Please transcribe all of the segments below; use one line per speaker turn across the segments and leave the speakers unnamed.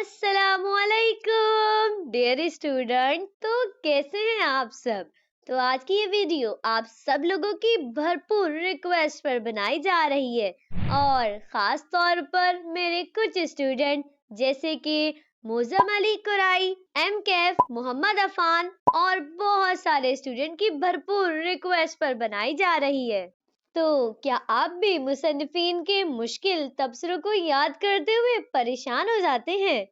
अस्सलाम वालेकुम dear student. तो कैसे हैं आप सब? तो आज की ये वीडियो आप सब लोगों की भरपूर रिक्वेस्ट पर बनाई जा रही है और खास तौर पर मेरे कुछ स्टूडेंट जैसे कि मोज़म अली कुराई, एम कैफ, मोहम्मद अफान और बहुत सारे स्टूडेंट की भरपूर रिक्वेस्ट पर बनाई जा रही है। तो क्या आप भी मुसन्निफीन के मुश्किल तबसरों को याद करते हुए परेशान हो जाते हैं?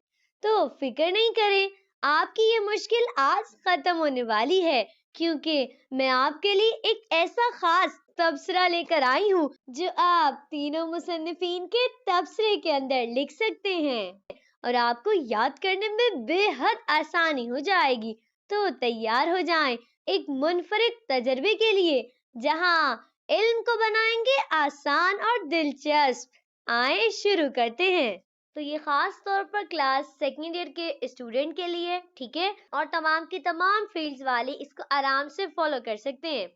तो फिक्र नहीं करें, आपकी ये मुश्किल आज खत्म होने वाली है, क्योंकि मैं आपके लिए एक ऐसा खास तबसरा लेकर आई हूँ जो आप तीनों मुसन्निफीन के तबसरे के अंदर लिख सकते हैं और आपको याद करने में बेहद आसानी हो जाएगी। तो तैयार हो जाएं एक मुनफरिद तजर्बे के लिए, जहां इल्म को बनाएंगे आसान और दिलचस्प। आए शुरू करते हैं। तो ये खास तौर पर क्लास सेकंड ईयर के स्टूडेंट के लिए, ठीक है, और तमाम की तमाम फील्ड्स वाले इसको आराम से फॉलो कर सकते हैं।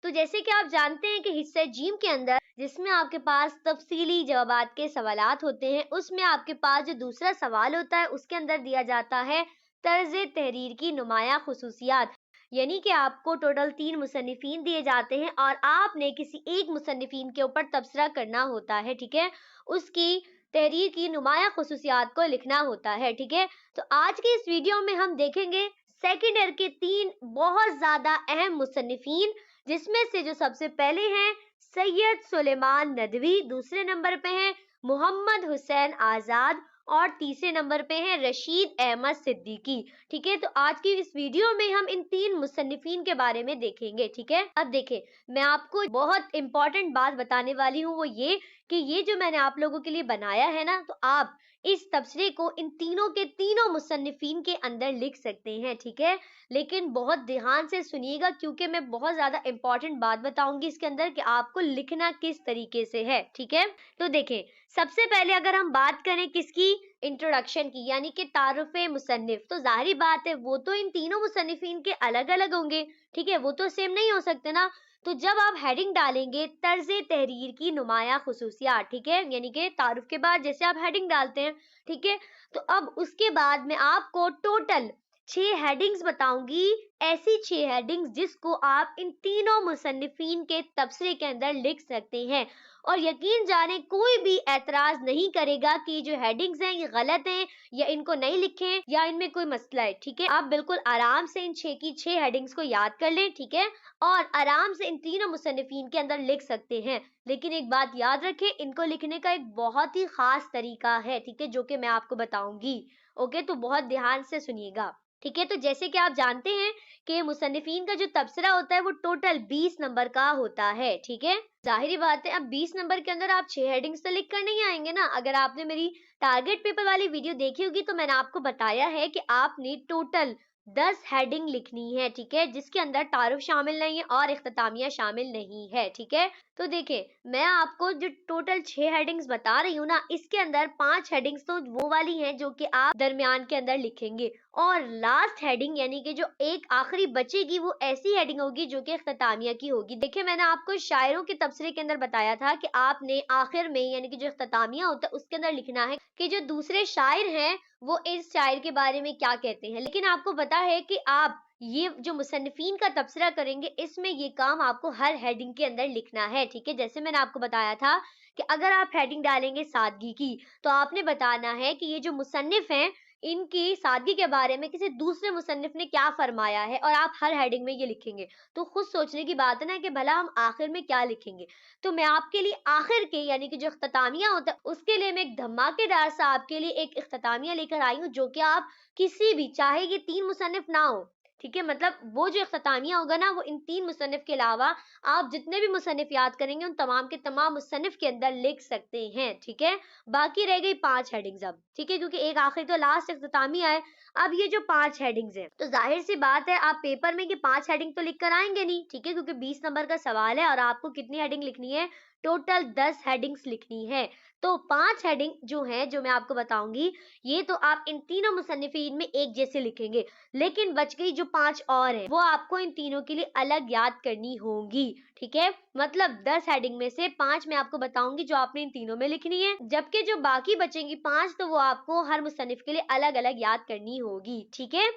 तो जैसे कि आप जानते हैं कि हिस्से जीम के अंदर जिसमें आपके पास तफसीली जवाबात के सवालात होते हैं, उसमें आपके पास जो दूसरा सवाल होता है उसके अंदर दिया जाता है तर्ज तहरीर की नुमाया खुसूसियात। यानी कि आपको टोटल 3 मुसन्निफीन दिए जाते हैं और आपने किसी एक मुसन्निफीन के ऊपर तबसरा करना होता है, ठीक है, उसकी तहरीर की नुमाया खुसूसियात को लिखना होता है, ठीक है। तो आज के इस वीडियो में हम देखेंगे सेकेंड ईयर के 3 बहुत ज्यादा अहम मुसन्निफीन, जिसमें से जो सबसे पहले हैं सैयद सुलेमान नदवी, दूसरे नंबर पे हैं मोहम्मद हुसैन आजाद और तीसरे नंबर पे हैं रशीद अहमद सिद्दीकी, ठीक है। तो आज की इस वीडियो में हम इन 3 मुसन्निफीन के बारे में देखेंगे, ठीक है। अब देखें, मैं आपको बहुत इंपॉर्टेंट बात बताने वाली हूँ, वो ये कि ये जो मैंने आप लोगों के लिए बनाया है ना, तो आप इस तबसरे को इन तीनों के तीनों मुसन्निफीन के अंदर लिख सकते हैं, ठीक है। लेकिन बहुत ध्यान से सुनिएगा, क्योंकि मैं बहुत ज्यादा इंपॉर्टेंट बात बताऊंगी इसके अंदर कि आपको लिखना किस तरीके से है, ठीक है। तो देखें, सबसे पहले अगर हम बात करें किसकी, इंट्रोडक्शन की, यानी कि तारुफ़े मुसन्निफ, तो जाहिर बात है वो तो इन तीनों मुसन्निफीन के अलग अलग होंगे, ठीक है, वो तो सेम नहीं हो सकते ना। तो जब आप हेडिंग डालेंगे तर्ज तहरीर की नुमाया खुसूसियात, ठीक है, यानी कि तारुफ के बाद जैसे आप हेडिंग डालते हैं, ठीक है, तो अब उसके बाद में आपको टोटल 6 हेडिंग्स बताऊंगी, ऐसी 6 हेडिंग्स जिसको आप इन तीनों मुसन्निफीन के तबसरे के अंदर लिख सकते हैं। और यकीन जाने कोई भी एतराज नहीं करेगा कि जो हेडिंग्स हैं ये गलत हैं या इनको नहीं लिखें या इनमें कोई मसला है, ठीक है। आप बिल्कुल आराम से इन 6 की 6 हेडिंग्स को याद कर लें, ठीक है, और आराम से इन तीनों मुसन्निफीन के अंदर लिख सकते हैं। लेकिन एक बात याद रखें, इनको लिखने का एक बहुत ही खास तरीका है, ठीक है, जो कि मैं आपको बताऊंगी। ओके, तो बहुत ध्यान से सुनिएगा, ठीक है। तो जैसे कि आप जानते हैं कि मुसन्निफीन का जो तबसरा होता है वो टोटल 20 नंबर का होता है, ठीक है। जाहिर बात है, अब 20 नंबर के अंदर आप 6 हेडिंग्स तो लिख कर नहीं आएंगे ना। अगर आपने मेरी टारगेट पेपर वाली वीडियो देखी होगी तो मैंने आपको बताया है कि आपने टोटल 10 हेडिंग लिखनी है, ठीक है, जिसके अंदर तारुफ शामिल नहीं है और इख्तितामिया शामिल नहीं है, ठीक है। तो देखिए, मैं आपको जो टोटल 6 हेडिंग्स बता रही हूँ ना, इसके अंदर 5 हेडिंग्स तो वो वाली हैं जो कि आप दरमियान के अंदर लिखेंगे, और लास्ट हेडिंग यानी कि जो एक आखिरी बचेगी वो ऐसी हेडिंग होगी जो कि इख्तितामिया की होगी। देखिए, मैंने आपको शायरों के तबसरे के अंदर बताया था कि आपने आखिर में यानी कि जो इख्तितामिया होता है उसके अंदर लिखना है कि जो दूसरे शायर हैं वो इस शायर के बारे में क्या कहते हैं। लेकिन आपको पता है कि आप ये जो मुसन्निफीन का तबसरा करेंगे, इसमें ये काम आपको हर हेडिंग के अंदर लिखना है, ठीक है। जैसे मैंने आपको बताया था कि अगर आप हेडिंग डालेंगे सादगी की, तो आपने बताना है कि ये जो मुसन्निफ हैं इनकी सादगी के बारे में किसी दूसरे मुसन्निफ ने क्या फरमाया है, और आप हर हेडिंग में ये लिखेंगे। तो खुद सोचने की बात है ना कि भला हम आखिर में क्या लिखेंगे। तो मैं आपके लिए आखिर के यानी कि जो इख्तितामिया होता है उसके लिए मैं एक धमाकेदार सा आपके लिए एक इख्तितामिया लेकर आई हूँ, जो कि आप किसी भी, चाहे ये 3 मुसन्निफ ना हो, ठीक है, मतलब वो जो इख्तितामिया होगा ना वो इन 3 मुसन्निफ के अलावा आप जितने भी मुसन्निफ याद करेंगे उन तमाम के तमाम मुसन्निफ के अंदर लिख सकते हैं, ठीक है। बाकी रह गई 5 हेडिंग्स अब, ठीक है, क्योंकि एक आखिरी तो लास्ट इख्तितामिया है। अब ये जो 5 हेडिंग्स हैं, तो जाहिर सी बात है आप पेपर में कि 5 हेडिंग तो लिख कर आएंगे नहीं, ठीक है, क्योंकि 20 नंबर का सवाल है और आपको कितनी हेडिंग लिखनी है, टोटल 10 हेडिंग्स लिखनी है। तो 5 हेडिंग जो हैं, जो मैं आपको बताऊंगी, ये तो आप इन तीनों मुसन्निफीन में एक जैसे लिखेंगे, लेकिन बच गई जो 5 और हैं, वो आपको इन तीनों के लिए अलग याद करनी होंगी। ठीक है, मतलब 10 हेडिंग में से 5 मैं आपको बताऊंगी जो आपने इन तीनों में लिखनी है, जबकि जो बाकी बचेंगी 5 तो वो आपको हर मुसन्निफ के लिए अलग अलग याद करनी होगी। ठीक है,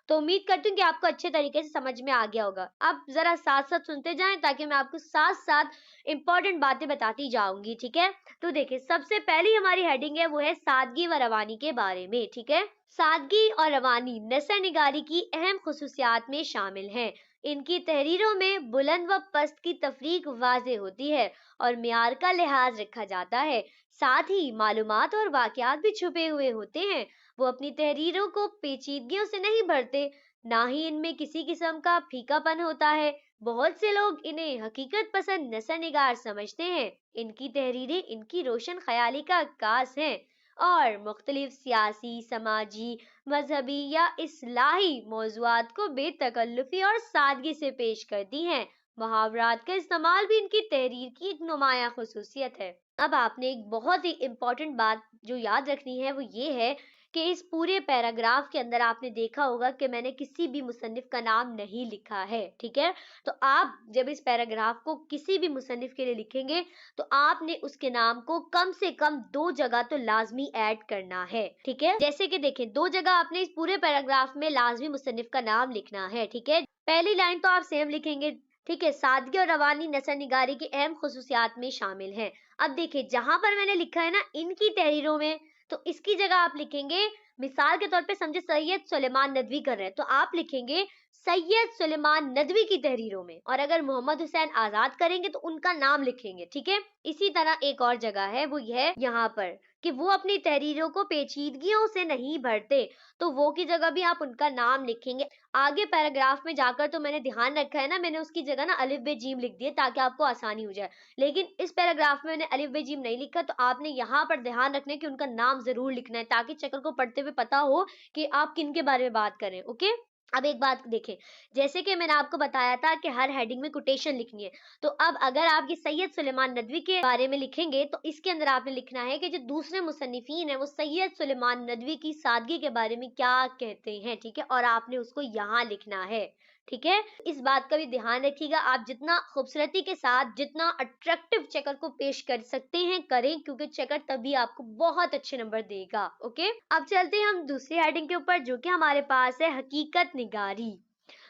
तो उम्मीद करती हूँ कि आपको अच्छे तरीके से समझ में आ गया होगा। अब जरा साथ साथ सुनते जाएं, ताकि मैं आपको साथ साथ इंपॉर्टेंट बातें बताती जाऊंगी। ठीक है, तो देखिए, सबसे पहली हमारी हेडिंग है, वो है सादगी व रवानी के बारे में। ठीक है, सादगी और रवानी नसर निगारी की अहम खुसूसियात में शामिल हैं। इनकी तहरीरों में बुलंद व पस्त की तफरीक वाज़े होती है और मियार का लिहाज रखा जाता है। साथ ही मालूमात और वाक़यात भी छुपे हुए होते हैं। वो अपनी तहरीरों को पेचीदगियों से नहीं भरते, ना ही इनमें किसी किस्म का फीकापन होता है। बहुत से लोग इन्हें हकीकत पसंद नसर निगार समझते हैं। इनकी तहरीरें इनकी रोशन ख्याली का अक्कास हैं और मुख्तलिफ सियासी, समाजी, मजहबी या इस्लाही मौज़ूआत को बेतकल्लुफ़ी और सादगी से पेश करती हैं। मुहावरात का इस्तेमाल भी इनकी तहरीर की एक नुमाया खुसूसियत है। अब आपने एक बहुत ही इम्पोर्टेंट बात जो याद रखनी है, वो ये है कि इस पूरे पैराग्राफ के अंदर आपने देखा होगा कि मैंने किसी भी मुसन्निफ का नाम नहीं लिखा है। ठीक है, तो आप जब इस पैराग्राफ को किसी भी मुसन्निफ के लिए लिखेंगे, तो आपने उसके नाम को कम से कम 2 जगह तो लाजमी ऐड करना है। ठीक है, जैसे कि देखें, 2 जगह आपने इस पूरे पैराग्राफ में लाजमी मुसन्निफ का नाम लिखना है। ठीक है, पहली लाइन तो आप सेम लिखेंगे। ठीक है, सादगी और रवानी नसर निगारी की अहम खुसूसियात में शामिल हैं। अब देखिए, जहां पर मैंने लिखा है ना इनकी तहरीरों में, तो इसकी जगह आप लिखेंगे, मिसाल के तौर पे समझे सैयद सुलेमान नदवी कर रहे हैं, तो आप लिखेंगे सैयद सुलेमान नदवी की तहरीरों में। और अगर मोहम्मद हुसैन आजाद करेंगे तो उनका नाम लिखेंगे। ठीक है, इसी तरह एक और जगह है, वो है यहाँ पर कि वो अपनी तहरीरों को पेचीदगियों से नहीं भरते, तो वो की जगह भी आप उनका नाम लिखेंगे। आगे पैराग्राफ में जाकर तो मैंने ध्यान रखा है ना, मैंने उसकी जगह ना अलिफ बे जीम लिख दिए ताकि आपको आसानी हो जाए, लेकिन इस पैराग्राफ में मैंने अलिफ बे जीम नहीं लिखा। तो आपने यहाँ पर ध्यान रखना है कि उनका नाम जरूर लिखना है, ताकि चक्र को पढ़ते हुए पता हो कि आप किन के बारे में बात करें। ओके, अब एक बात देखें, जैसे कि मैंने आपको बताया था कि हर हेडिंग में कोटेशन लिखनी है, तो अब अगर आप ये सैयद सुलेमान नदवी के बारे में लिखेंगे, तो इसके अंदर आपने लिखना है कि जो दूसरे मुसन्निफीन है वो सैयद सुलेमान नदवी की सादगी के बारे में क्या कहते हैं। ठीक है, और आपने उसको यहाँ लिखना है। ठीक है, इस बात का भी ध्यान रखिएगा, आप जितना खूबसूरती के साथ, जितना अट्रैक्टिव चेकर को पेश कर सकते हैं करें, क्योंकि चेकर तभी आपको बहुत अच्छे नंबर देगा। ओके, अब चलते हैं हम दूसरी हेडिंग के ऊपर, जो कि हमारे पास है हकीकत निगारी।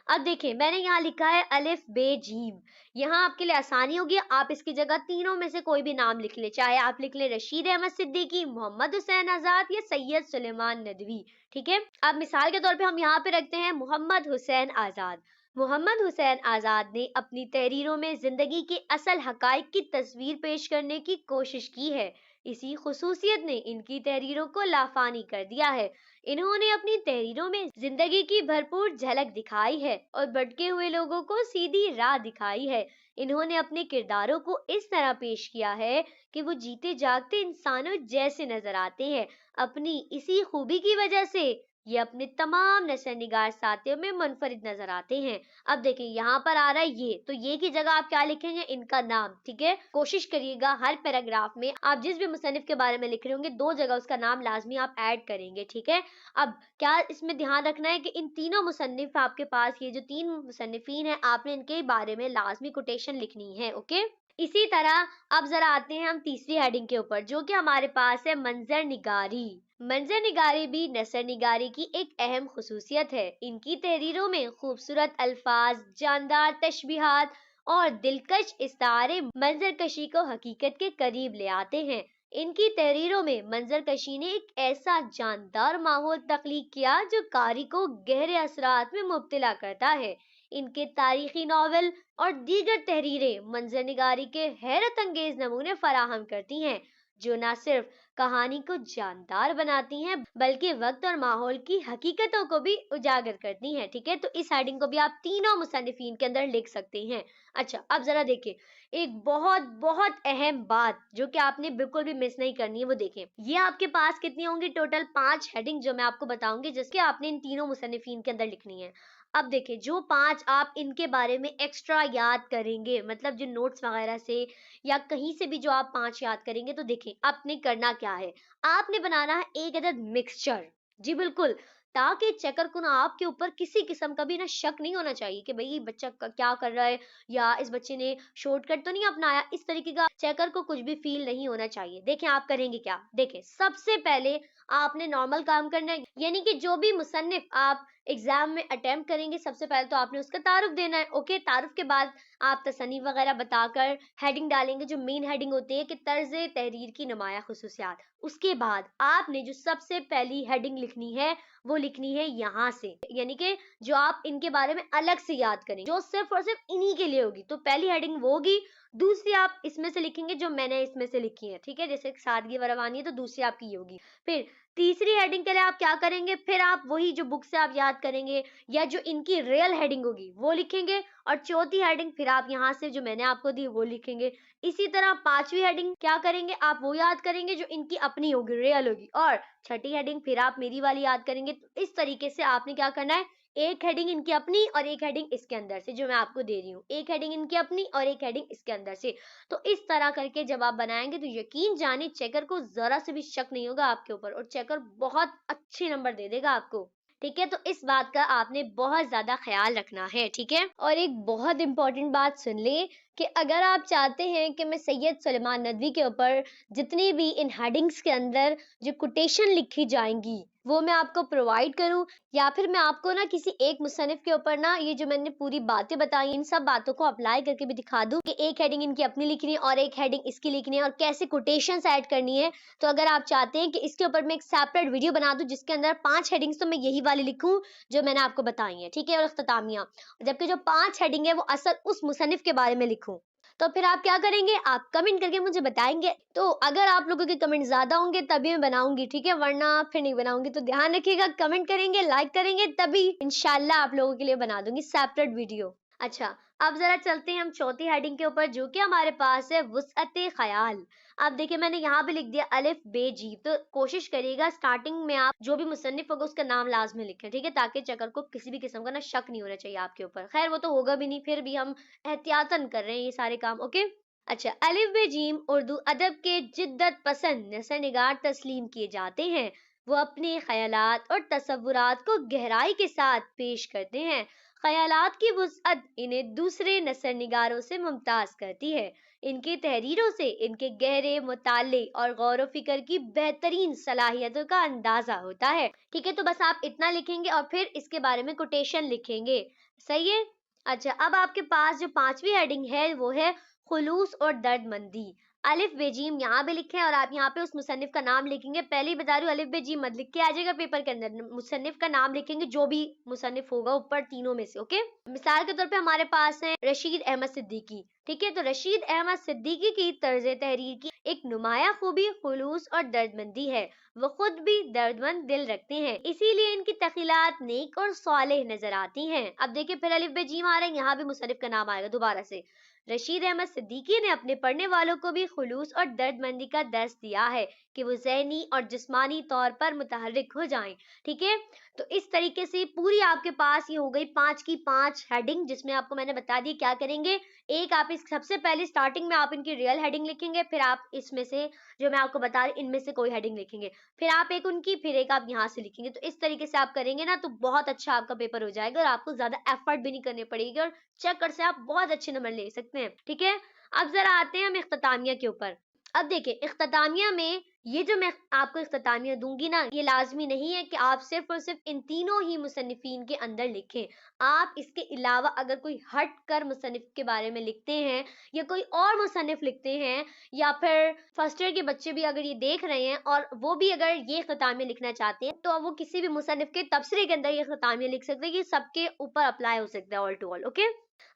अब देखिए, मैंने यहाँ लिखा है अलिफ बे जीम। यहाँ आपके लिए आसानी होगी, आप इसकी जगह तीनों में से कोई भी नाम लिख ले, चाहे आप लिख ले रशीद अहमद सिद्दीकी, मोहम्मद हुसैन आजाद या सैयद सुलेमान नदवी। ठीक है, अब मिसाल के तौर पे हम यहाँ पे रखते हैं मोहम्मद हुसैन आजाद। मोहम्मद हुसैन आजाद ने अपनी तहरीरों में जिंदगी के असल हकाइक की तस्वीर पेश करने की कोशिश की है। इसी खुसूसियत ने इनकी तहरीरों को लाफानी कर दिया है। इन्होंने अपनी तहरीरों में जिंदगी की भरपूर झलक दिखाई है और भटके हुए लोगों को सीधी राह दिखाई है। इन्होंने अपने किरदारों को इस तरह पेश किया है कि वो जीते जागते इंसानों जैसे नजर आते हैं। अपनी इसी खूबी की वजह से ये अपने तमाम नसर निगार साथियों में मुनफरिद नजर आते हैं। अब देखें, यहाँ पर आ रहा है ये, तो ये की जगह आप क्या लिखेंगे, इनका नाम। ठीक है, कोशिश करिएगा हर पैराग्राफ में आप जिस भी मुसन्निफ के बारे में लिख रहे होंगे, 2 जगह उसका नाम लाजमी आप ऐड करेंगे। ठीक है, अब क्या इसमें ध्यान रखना है कि इन तीनों मुसन्निफ, आपके पास ये जो 3 मुसन्निफीन हैं, आपने इनके बारे में लाजमी कोटेशन लिखनी है। ओके, इसी तरह अब जरा आते हैं हम तीसरी हेडिंग के ऊपर, जो कि हमारे पास है मंजर निगारी। मंजर निगारी भी नसर निगारी की एक अहम खुसूसियत है। इनकी तहरीरों में खूबसूरत अल्फाज, जानदार तशबीहात और दिलकश इस्तारे मंजर कशी को हकीकत के करीब ले आते हैं। इनकी तहरीरों में मंजर कशी ने एक ऐसा जानदार माहौल तख्लीक किया जो कारी को गहरे असरात में मुब्तला करता है। इनके तारीखी नावल और दीगर तहरीरें मंजर निगारी के हैरत अंगेज नमूने फराहम करती हैं, जो न सिर्फ कहानी को जानदार बनाती हैं, बल्कि वक्त और माहौल की हकीकतों को भी उजागर करती हैं। ठीक है, तो इस हेडिंग को भी आप तीनों मुसन्निफीन के अंदर लिख सकते हैं। अच्छा, अब जरा देखें, एक बहुत बहुत अहम बात जो कि आपने बिल्कुल भी मिस नहीं करनी है, वो देखें। ये आपके पास कितनी होंगी, टोटल 5 हेडिंग जो मैं आपको बताऊंगी, जिसके आपने इन तीनों मुसन्निफीन के अंदर लिखनी है। اب دیکھیں جو 5 آپ ان کے بارے میں ایکسٹرا یاد کریں گے، مطلب جو نوٹس وغیرہ سے یا کہیں سے بھی جو آپ 5 یاد کریں گے، تو دیکھیں آپ نے کرنا کیا ہے، آپ نے بنانا ہے ایک عدد مکسچر، جی بالکل، تاکہ چیکر کو نا آپ کے اوپر کسی قسم کا بھی نا شک نہیں ہونا چاہیے کہ بھئی بچہ کیا کر رہا ہے، یا اس بچے نے شارٹ کٹ تو نہیں اپنایا، اس طریقے کا چیکر کو کچھ بھی فیل نہیں ہونا چاہیے۔ دیکھیں آپ کریں گے کیا، دیکھیں سب سے پہلے آپ نے نارمل کام کرنا ہے، یعنی کہ جو بھی مصنف آپ ایگزام میں اٹیمپٹ کریں گے، سب سے پہلے تو آپ نے اس کا تعارف دینا ہے، اوکے، تعارف کے بعد آپ تصنیف وغیرہ بتا کر ہیڈنگ ڈالیں گے، جو مین ہیڈنگ ہوتی ہے کہ طرز تحریر کی نمایاں خصوصیات۔ اس کے بعد آپ نے جو سب سے پہلی ہیڈنگ لکھنی ہے وہ لکھنی ہے یہاں سے، یعنی کہ جو آپ ان کے بارے میں الگ سے یاد کریں، جو صرف اور صرف انہی کے لیے ہوگی، تو پہلی ہیڈنگ وہ ہوگی، دوسری آپ اس میں سے لکھیں گے جو میں نے اس میں سے لکھی ہے، ٹھیک ہے، جیسے سادگی وروانی ہے تو دوسری آپ کی یہ ہوگی۔ پھر تیسری ہیڈنگ کے لیے آپ کیا کریں گے، پھر آپ وہی جو بک سے آپ یاد کریں گے یا جو ان کی ریئل ہیڈنگ ہوگی وہ لکھیں گے، اور چوتھی ہیڈنگ پھر آپ یہاں سے جو میں نے آپ کو دی وہ لکھیں گے۔ اسی طرح پانچویں ہیڈنگ کیا کریں گے، آپ وہ یاد کریں گے جو ان کی اپنی ہوگی، ریئل ہوگی، اور چھٹی ہیڈنگ پھر آپ میری والی یاد کریں گے۔ تو اس طریقے سے آپ نے کیا کرنا ہے، ایک ہیڈنگ ان کی اپنی اور ایک ہیڈنگ اس کے اندر سے جو میں آپ کو دے رہی ہوں، ایک ہیڈنگ ان کی اپنی اور ایک ہیڈنگ اس کے اندر سے۔ تو اس طرح کر کے جب آپ بنائیں گے تو یقین جانے چیکر کو ذرا سے بھی شک نہیں ہوگا آپ کے اوپر، اور چیکر بہت اچھے نمبر دے دے گا آپ کو، ٹھیک ہے۔ تو اس بات کا آپ نے بہت زیادہ خیال رکھنا ہے، ٹھیک ہے۔ اور ایک بہت امپورٹنٹ بات سن لیں کہ اگر آپ چاہتے ہیں کہ میں سید سلیمان ندوی کے اوپر جتنی بھی ان ہیڈنگز کے اندر جو کوٹیشن لکھی جائیں گی وہ میں آپ کو پرووائڈ کروں، یا پھر میں آپ کو نا کسی ایک مصنف کے اوپر نا یہ جو میں نے پوری باتیں بتائی ان سب باتوں کو اپلائی کر کے بھی دکھا دوں کہ ایک ہیڈنگ ان کی اپنی لکھنی ہے اور ایک ہیڈنگ اس کی لکھنی ہے اور کیسے کوٹیشنز ایڈ کرنی ہے، تو اگر آپ چاہتے ہیں کہ اس کے اوپر میں ایک سیپریٹ ویڈیو بنا دوں جس کے اندر 5 ہیڈنگز تو میں یہی والی لکھوں جو میں نے آپ کو بتائی ہیں، ٹھیک ہے، اور اختتامیہ، جبکہ جو 5 ہیڈنگ ہے وہ اصل اس مصنف کے بارے میں لکھوں، تو پھر آپ کیا کریں گے، آپ کمنٹ کر کے مجھے بتائیں گے۔ تو اگر آپ لوگوں کے کمنٹ زیادہ ہوں گے تبھی میں بناؤں گی، ٹھیک ہے، ورنہ پھر نہیں بناؤں گی۔ تو دھیان رکھیے گا، کمنٹ کریں گے، لائک کریں گے، تبھی انشاءاللہ آپ لوگوں کے لیے بنا دوں گی سیپریٹ ویڈیو۔ اچھا، اب ذرا چلتے ہیں ہم چوتھی ہیڈنگ کے اوپر جو کہ ہمارے پاس ہے وسعت خیال۔ اب دیکھیں میں نے یہاں بھی لکھ دیا الف بے جی، تو کوشش کریے گا سٹارٹنگ میں آپ جو بھی مصنف ہوگا اس کا نام لازمی لکھیں، ٹھیک ہے، تاکہ چیکر کو کسی بھی قسم کا نا شک نہیں ہونا چاہیے آپ کے اوپر، خیر وہ تو ہوگا بھی نہیں، پھر بھی ہم احتیاطاً کر رہے ہیں یہ سارے کام، اوکے۔ اچھا، الف بے جیم اردو ادب کے جدت پسند نثر نگار تسلیم کیے جاتے ہیں، وہ اپنے خیالات اور تصورات کو گہرائی کے ساتھ پیش کرتے ہیں، خیالات کی وسعت انہیں دوسرے نثر نگاروں سے ممتاز کرتی ہے، ان کی تحریروں سے ان کے گہرے مطالعے اور غور و فکر کی بہترین صلاحیتوں کا اندازہ ہوتا ہے، ٹھیک ہے۔ تو بس آپ اتنا لکھیں گے اور پھر اس کے بارے میں کوٹیشن لکھیں گے، صحیح ہے۔ اچھا، اب آپ کے پاس جو 5ویں ہیڈنگ ہے وہ ہے خلوص اور درد مندی۔ الف بے جیم یہاں بھی لکھیں اور آپ یہاں پہ اس مصنف کا نام لکھیں گے، پہلے ہی بتا رہی ہوں الف بے جیم مت لکھ کے آ جائے گا پیپر کے اندر، مصنف کا نام لکھیں گے جو بھی مصنف ہوگا اوپر تینوں میں سے، اوکے۔ مثال کے طور پہ ہمارے پاس ہیں رشید احمد صدیقی، ٹھیک ہے، تو رشید احمد صدیقی کی طرز تحریر کی ایک نمایاں خوبی خلوص اور درد مندی ہے، وہ خود بھی درد مند دل رکھتے ہیں، اسی لیے ان کی تخیلات نیک اور صالح نظر آتی ہیں۔ اب دیکھیں پھر الف بے جیم آ رہے ہیں، یہاں بھی مصنف کا نام آئے گا دوبارہ سے، رشید احمد صدیقی نے اپنے پڑھنے والوں کو بھی خلوص اور درد مندی کا درس دیا ہے کہ وہ ذہنی اور جسمانی طور پر متحرک ہو جائیں، ٹھیک ہے۔ تو اس طریقے سے پوری آپ کے پاس یہ ہو گئی 5 کی 5 ہیڈنگ، جس میں آپ کو میں نے بتا دی کیا کریں گے، ایک آپ اس سب سے پہلے سٹارٹنگ میں آپ ان کی ریئل ہیڈنگ لکھیں گے، پھر آپ اس میں سے جو میں آپ کو بتا رہی ان میں سے کوئی ہیڈنگ لکھیں گے، پھر آپ ایک ان کی، پھر ایک آپ یہاں سے لکھیں گے۔ تو اس طریقے سے آپ کریں گے نا تو بہت اچھا آپ کا پیپر ہو جائے گا اور آپ کو زیادہ ایفرٹ بھی نہیں کرنے پڑے گی اور چیکر سے آپ بہت اچھے نمبر لے سکتے ہیں، ٹھیک ہے۔ اب ذرا آتے ہیں ہم اختتامیہ کے اوپر۔ اب دیکھیں اختتامیہ میں یہ جو میں آپ کو اختتامیہ دوں گی نا، یہ لازمی نہیں ہے کہ آپ صرف اور صرف ان تینوں ہی مصنفین کے اندر لکھیں، آپ اس کے علاوہ اگر کوئی ہٹ کر مصنف کے بارے میں لکھتے ہیں یا کوئی اور مصنف لکھتے ہیں، یا پھر فرسٹ ایئر کے بچے بھی اگر یہ دیکھ رہے ہیں اور وہ بھی اگر یہ اختتامیہ لکھنا چاہتے ہیں تو وہ کسی بھی مصنف کے تبصرے کے اندر یہ اختتامیہ لکھ سکتے ہیں، یہ سب کے اوپر اپلائی ہو سکتا ہے، آل ٹو آل، اوکے۔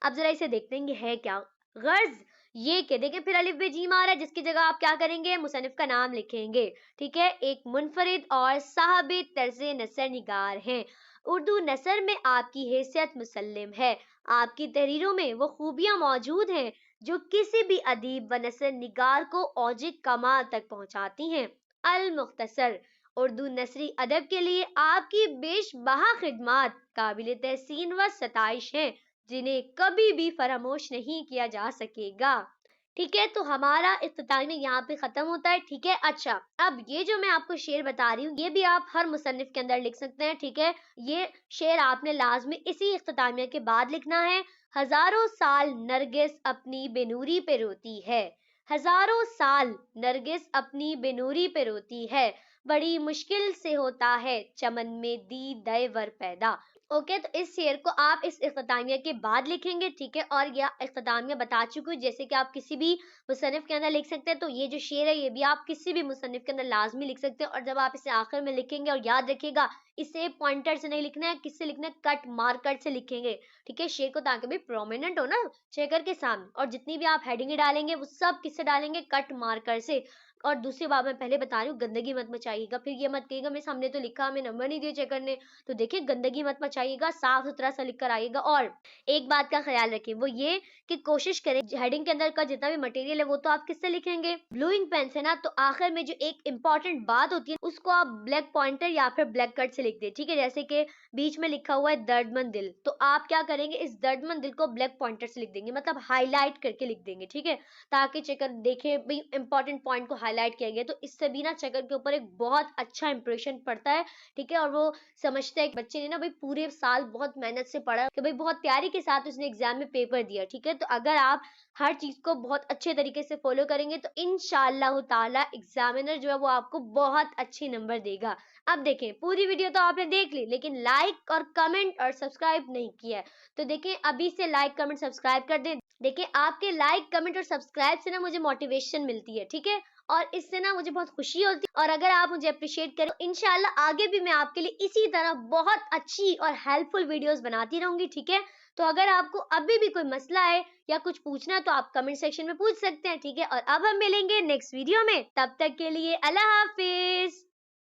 اب ذرا اسے دیکھتے ہیں کہ ہے کیا غرض، یہ کہ دیکھیں پھر الف بے جیم آ رہا ہے جس کی جگہ آپ کیا کریں گے، مصنف کا نام لکھیں گے، ٹھیک ہے۔ ایک منفرد اور صاحب طرز نثر نگار ہیں، اردو نثر میں آپ کی حیثیت مسلم ہے، آپ کی تحریروں میں وہ خوبیاں موجود ہیں جو کسی بھی ادیب و نثر نگار کو اوج کمال تک پہنچاتی ہیں۔ المختصر، اردو نثری ادب کے لیے آپ کی بیش بہا خدمات قابل تحسین و ستائش ہیں، جنہیں کبھی بھی فراموش نہیں کیا جا سکے گا۔ ٹھیک ہے، تو ہمارا اختتامیہ یہاں پہ ختم ہوتا ہے۔ ٹھیک ہے، اچھا اب یہ جو میں آپ کو شعر بتا رہی ہوں یہ بھی آپ ہر مصنف کے اندر لکھ سکتے ہیں۔ ٹھیک ہے، یہ شعر آپ نے لازمی اسی اختتامیہ کے بعد لکھنا ہے۔ ہزاروں سال نرگس اپنی بے نوری پہ روتی ہے، ہزاروں سال نرگس اپنی بے نوری پہ روتی ہے، بڑی مشکل سے ہوتا ہے چمن میں دیدہ ور پیدا۔ اوکے، تو اس شعر کو آپ اس اختتامیہ کے بعد لکھیں گے۔ ٹھیک ہے، اور یہ اختتامیہ بتا چکی ہوں جیسے کہ آپ کسی بھی مصنف کے اندر لکھ سکتے ہیں، تو یہ جو شعر ہے یہ بھی آپ کسی بھی مصنف کے اندر لازمی لکھ سکتے ہیں۔ اور جب آپ اسے آخر میں لکھیں گے، اور یاد رکھیے گا اسے پوائنٹر سے نہیں لکھنا ہے، کس سے لکھنا ہے؟ کٹ مارکر سے لکھیں گے۔ ٹھیک ہے، شعر کو تاکہ بھی پرومیننٹ ہو نا چیکر کے سامنے، اور جتنی بھی آپ ہیڈنگ ڈالیں گے وہ سب کس سے ڈالیں گے؟ کٹ مارکر سے۔ اور دوسری بات میں پہلے بتا رہی ہوں، گندگی مت مچائیے گا، پھر یہ مت کہیے گا مس ہم نے تو لکھا ہمیں نمبر نہیں دیے چیکر نے۔ تو دیکھیں گندگی مت مچائیے گا، صاف ستھرا سا لکھ کر آئیے گا۔ اور ایک بات کا خیال رکھیں، وہ یہ کہ کوشش کریں ہیڈنگ کے اندر کا جتنا بھی مٹیریل ہے وہ تو آپ کس سے لکھیں گے؟ بلو انک پین سے نا۔ تو آخر میں جو ایک امپورٹنٹ بات ہوتی ہے اس کو آپ بلیک پوائنٹر یا پھر بلیک کٹ سے لکھ دیں۔ ٹھیک ہے، جیسے کہ بیچ میں لکھا ہوا ہے درد مند دل، تو آپ کیا کریں گے؟ اس درد مند دل کو بلیک پوائنٹر سے لکھ دیں گے، مطلب ہائی لائٹ کر کے لکھ دیں گے۔ ٹھیک ہے، تاکہ چیکر دیکھے بھئی امپورٹنٹ پوائنٹ کو ہائی لائٹ کیا گیا، تو اس سے بھی نا چیکر کے اوپر ایک بہت اچھا امپریشن پڑتا ہے۔ ٹھیک ہے، اور وہ سمجھتا ہے کہ بچے نے نا بھئی پورے سال بہت محنت سے پڑھا کہ بھئی بہت تیاری کے ساتھ اس نے ایگزام میں پیپر دیا۔ ٹھیک ہے، تو اگر آپ ہر چیز کو بہت اچھے طریقے سے فالو کریں گے تو انشاءاللہ تعالی ایگزامینر جو ہے وہ آپ کو بہت اچھے نمبر دے گا۔ اب دیکھیں پوری ویڈیو تو آپ نے دیکھ لی، لیکن لائک اور کمنٹ اور سبسکرائب نہیں کیا ہے، تو دیکھیں ابھی سے لائک کمنٹ سبسکرائب کر دیں۔ دیکھیں آپ کے لائک کمنٹ اور سبسکرائب سے نا مجھے موٹیویشن ملتی ہے۔ ٹھیک ہے، اور اس سے نا مجھے بہت خوشی ہوتی ہے، اور اگر آپ مجھے اپریشیٹ کریں تو انشاءاللہ آگے بھی میں آپ کے لیے اسی طرح بہت اچھی اور ہیلپ فل ویڈیوز بناتی رہوں گی۔ ٹھیک ہے، تو اگر آپ کو ابھی بھی کوئی مسئلہ ہے یا کچھ پوچھنا ہے تو آپ کمنٹ سیکشن میں پوچھ سکتے ہیں۔ ٹھیک ہے، اور اب ہم ملیں گے نیکسٹ ویڈیو میں، تب تک کے لیے اللہ حافظ۔